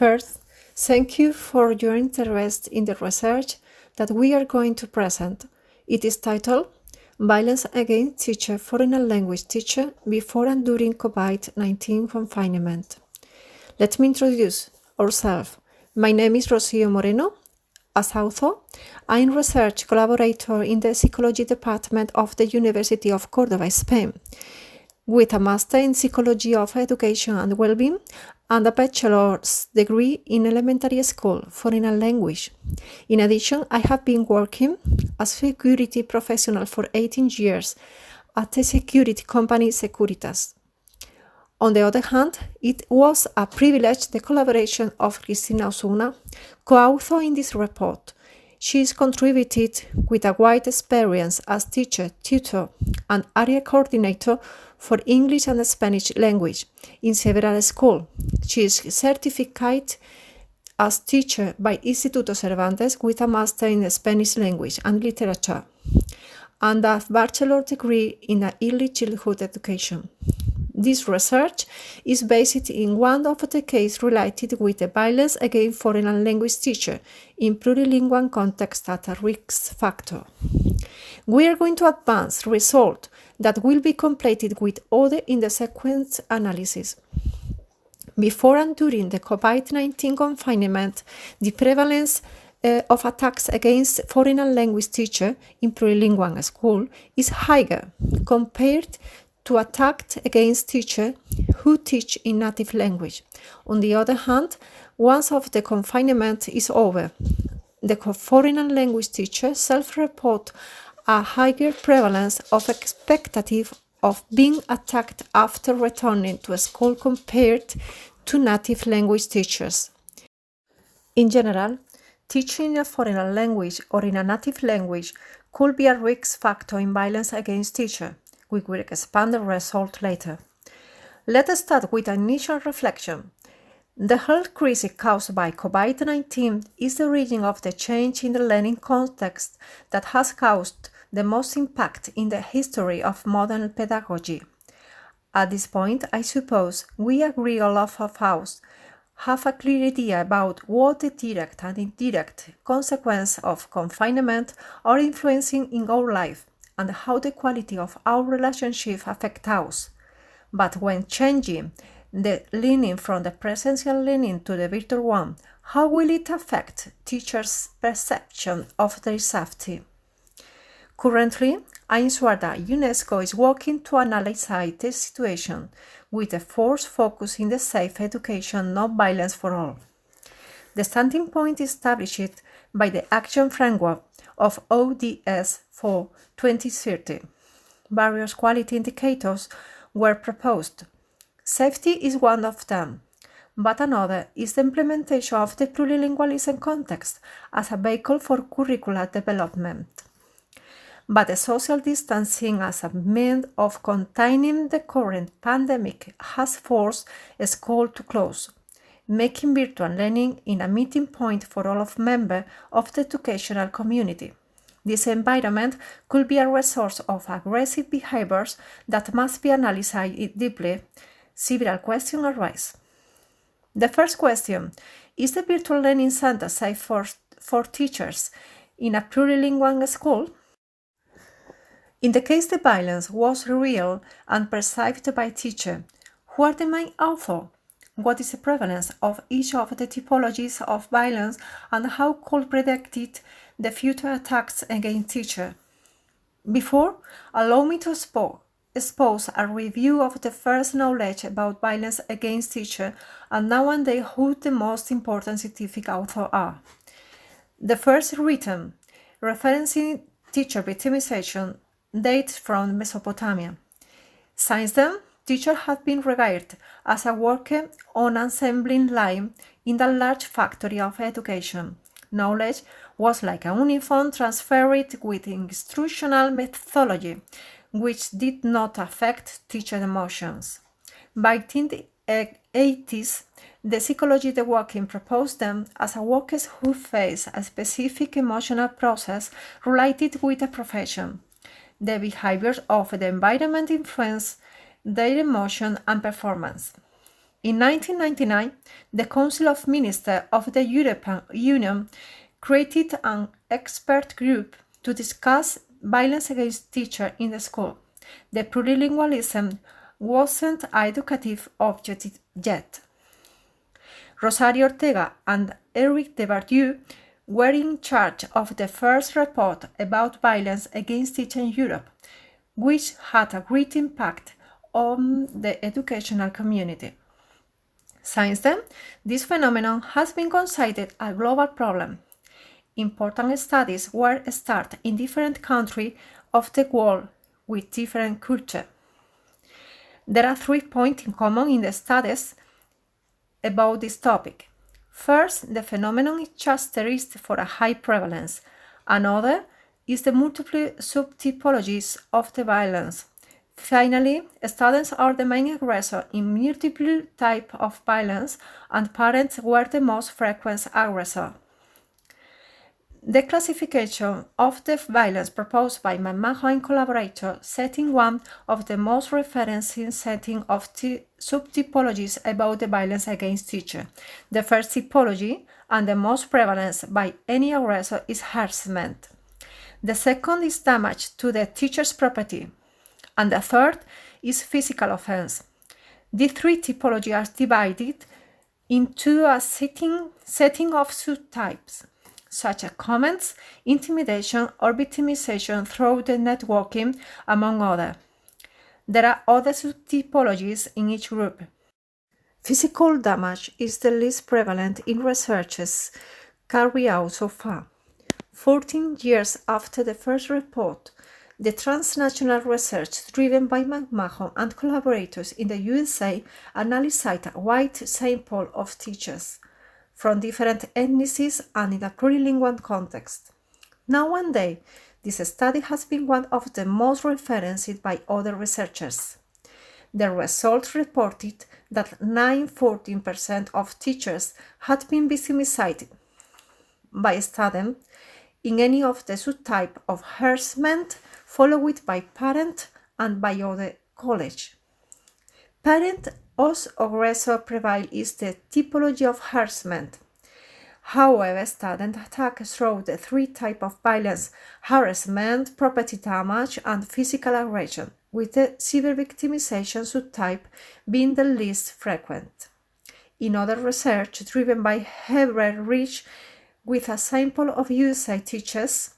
First, thank you for your interest in the research that we are going to present. It is titled Violence Against Teacher, Foreign Language Teacher Before and During COVID-19 Confinement. Let me introduce ourselves. My name is Rocío Moreno. As author, I'm research collaborator in the Psychology Department of the University of Córdoba, Spain, with a Master in Psychology of Education and Wellbeing and a bachelor's degree in elementary school foreign language. In addition, I have been working as a security professional for 18 years at the security company Securitas. On the other hand, it was a privilege the collaboration of Cristina Osuna, co-author in this report. She is contributed with a wide experience as teacher, tutor, and area coordinator for English and Spanish language in several schools. She is certified as teacher by Instituto Cervantes with a master in Spanish language and literature and a bachelor's degree in early childhood education. This research is based in one of the cases related with the violence against foreign language teachers in plurilingual context as a risk factor. We are going to advance results that will be completed with other in the sequence analysis. Before and during the COVID-19 confinement, the prevalence of attacks against foreign language teachers in plurilingual school is higher compared to attacks against teachers who teach in native language. On the other hand, once the confinement is over, the foreign language teachers self-report a higher prevalence of expectative of being attacked after returning to school compared to native language teachers. In general, teaching a foreign language or in a native language could be a risk factor in violence against teachers. We will expand the result later. Let us start with an initial reflection. The health crisis caused by COVID-19 is the origin of the change in the learning context that has caused the most impact in the history of modern pedagogy. At this point, I suppose we agree all of us have a clear idea about what the direct and indirect consequences of confinement are influencing in our life and how the quality of our relationship affects us. But when changing the learning from the presencial learning to the virtual one, how will it affect teachers' perception of their safety? Currently, I'm sure that UNESCO is working to analyze the situation with a force focus in the safe education, not violence for all. The starting point is established by the Action Framework of ODS for 2030. Various quality indicators were proposed. Safety is one of them, but another is the implementation of the plurilingualism context as a vehicle for curricular development. But the social distancing as a means of containing the current pandemic has forced schools to close, making virtual learning a meeting point for all of members of the educational community. This environment could be a resource of aggressive behaviors that must be analyzed deeply. Several questions arise. The first question, is the virtual learning center safe for teachers in a plurilingual school? In the case the violence was real and perceived by teachers, who are the main authors? What is the prevalence of each of the typologies of violence and how could predict the future attacks against teachers? Before, allow me to expose a review of the first knowledge about violence against teachers and nowadays who the most important scientific authors are. The first written, referencing teacher victimization, dates from Mesopotamia. Since then, teachers have been regarded as a worker on an assembly line in the large factory of education. Knowledge was like a uniform transferred with instructional methodology, which did not affect teacher emotions. By the 80s, the psychology of the working proposed them as workers who face a specific emotional process related with a profession. The behaviors of the environment influence their emotion and performance. In 1999, the Council of Ministers of the European Union created an expert group to discuss violence against teachers in the school. The plurilingualism wasn't an educative objective yet. Rosario Ortega and Eric Debardieu were in charge of the first report about violence against teachers in Europe, which had a great impact on the educational community. Since then, this phenomenon has been considered a global problem. Important studies were started in different countries of the world with different culture. There are 3 points in common in the studies about this topic. First, the phenomenon is characterized for a high prevalence. Another is the multiple subtypologies of the violence. Finally, students are the main aggressor in multiple types of violence, and parents were the most frequent aggressor. The classification of the violence proposed by McMahon and collaborators setting one of the most referencing setting of subtypologies about the violence against teachers. The first typology, and the most prevalent by any aggressor, is harassment. The second is damage to the teacher's property. And the third is physical offense. The 3 typologies are divided into a setting of subtypes, such as comments, intimidation, or victimization through the networking, among others. There are other subtypologies in each group. Physical damage is the least prevalent in researches carried out so far. 14 years after the first report, the transnational research driven by McMahon and collaborators in the USA analyzed a wide sample of teachers from different ethnicities and in a plurilingual context. Nowadays, this study has been one of the most referenced by other researchers. The results reported that 14% of teachers had been victimized by students in any of the subtype of harassment, followed by parent and by other college. Parent as aggressor prevail is the typology of harassment. However, student attack through the 3 types of violence: harassment, property damage, and physical aggression, with the severe victimization subtype being the least frequent. In other research driven by Heber Rich with a sample of USA teachers,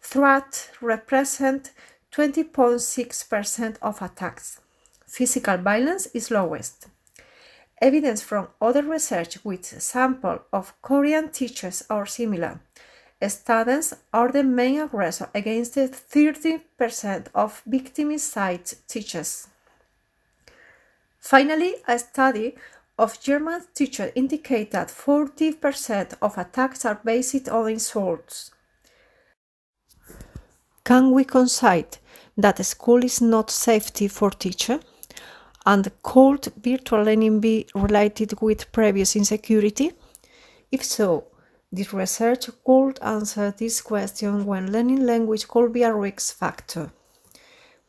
threat represent 20.6% of attacks. Physical violence is lowest. Evidence from other research with sample of Korean teachers are similar. Students are the main aggressor against the 30% of victimized teachers. Finally, a study of German teachers indicates that 40% of attacks are based on insults. Can we concede that school is not safety for teachers? And could virtual learning be related with previous insecurity? If so, this research could answer this question when learning language could be a risk factor.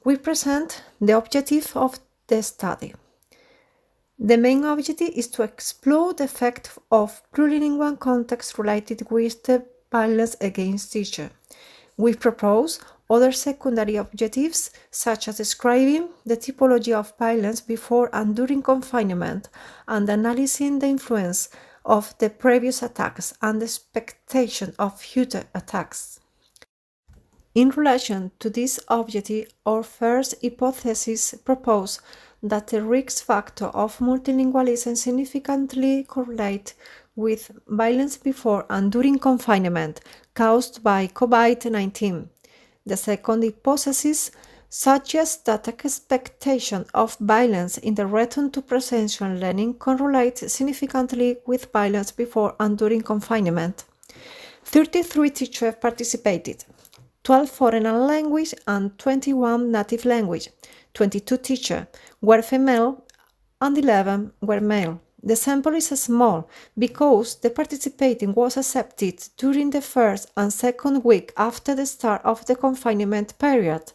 We present the objective of the study. The main objective is to explore the effect of plurilingual context related with the violence against teachers. We propose other secondary objectives, such as describing the typology of violence before and during confinement and analyzing the influence of the previous attacks and the expectation of future attacks. In relation to this objective, our first hypothesis proposed that the risk factor of multilingualism significantly correlates with violence before and during confinement caused by COVID-19. The second hypothesis suggests that expectation of violence in the return to presencial learning correlates significantly with violence before and during confinement. 33 teachers participated, 12 foreign language and 21 native language. 22 teachers were female and 11 were male. The sample is small because the participating was accepted during the first and second week after the start of the confinement period.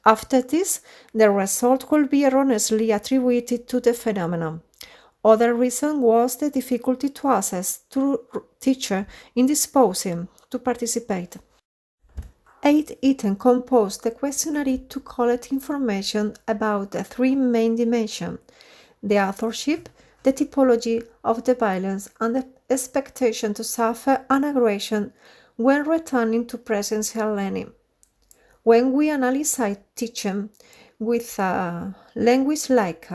After this, the result could be erroneously attributed to the phenomenon. Other reason was the difficulty to access to teacher indisposing to participate. 8 items composed the questionnaire to collect information about the 3 main dimensions: the authorship, the typology of the violence, and the expectation to suffer an aggression when returning to presencial learning. When we analyzed teaching with language like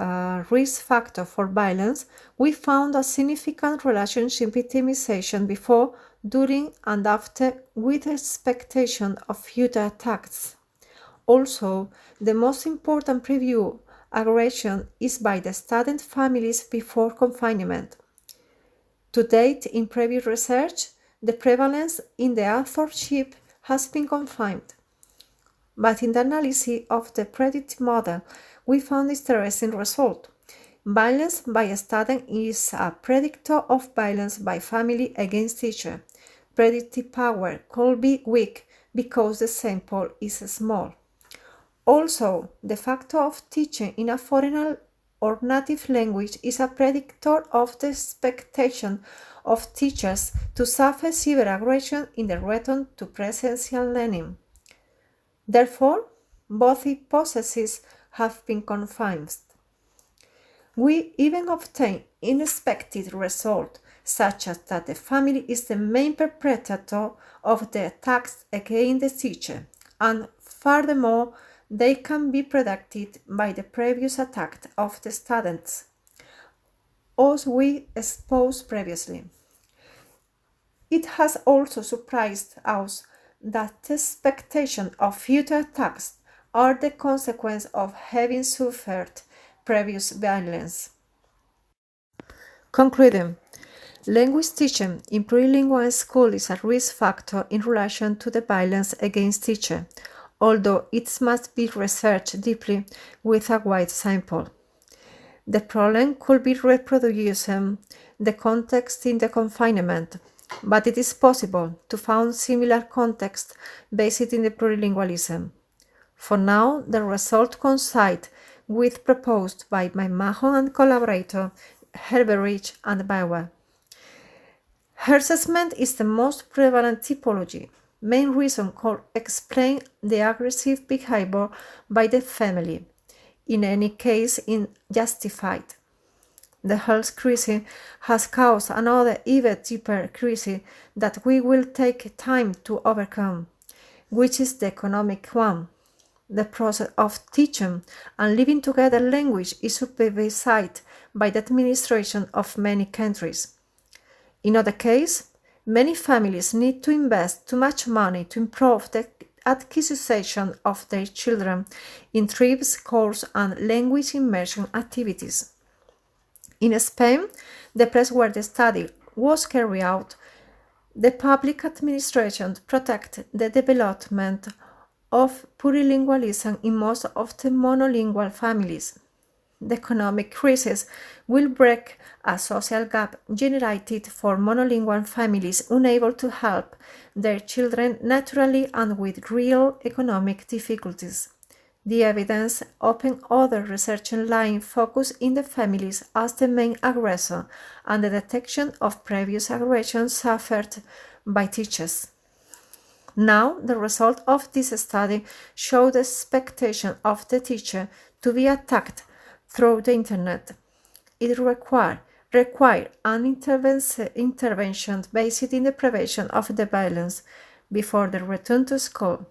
risk factor for violence, we found a significant relationship victimization before, during, and after with expectation of future attacks. Also, the most important preview aggression is by the student families before confinement. To date, in previous research, the prevalence in the authorship has been confined. But in the analysis of the predictive model, we found interesting result. Violence by a student is a predictor of violence by family against teacher. Predictive power could be weak because the sample is small. Also, the factor of teaching in a foreign or native language is a predictor of the expectation of teachers to suffer severe aggression in the return to presencial learning. Therefore, both hypotheses have been confirmed. We even obtain unexpected results, such as that the family is the main perpetrator of the attacks against the teacher, and furthermore, they can be predicted by the previous attack of the students, as we exposed previously. It has also surprised us that the expectation of future attacks are the consequence of having suffered previous violence. Concluding, language teaching in plurilingual school is a risk factor in relation to the violence against teachers, although it must be researched deeply with a wide sample. The problem could be reproducing the context in the confinement, but it is possible to find similar context based in the plurilingualism. For now, the result coincide with proposed by Mahon and collaborator Herberich and Bauer. Her assessment is the most prevalent typology. Main reason could explain the aggressive behavior by the family, in any case unjustified. The health crisis has caused another even deeper crisis that we will take time to overcome, which is the economic one. The process of teaching and living together language is supervised by the administration of many countries. In other cases, many families need to invest too much money to improve the acquisition of their children in trips, courses, and language immersion activities. In Spain, the place where the study was carried out, the public administration protected the development of plurilingualism in most of the monolingual families. The economic crisis will break a social gap generated for monolingual families unable to help their children naturally and with real economic difficulties. The evidence opened other research lines focused in the families as the main aggressor and the detection of previous aggressions suffered by teachers. Now, the result of this study showed the expectation of the teacher to be attacked through the internet. It required an intervention based in the prevention of the violence before the return to school.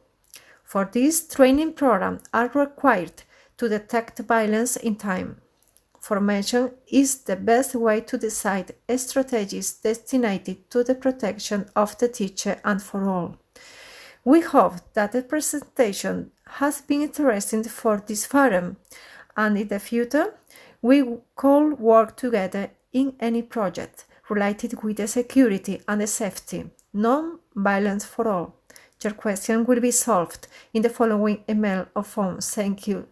For this, training programs are required to detect violence in time. Formation is the best way to decide strategies destined to the protection of the teacher and for all. We hope that the presentation has been interesting for this forum, and in the future, we could work together in any project related with the security and the safety, non-violence for all. Your question will be solved in the following email or phone. Thank you.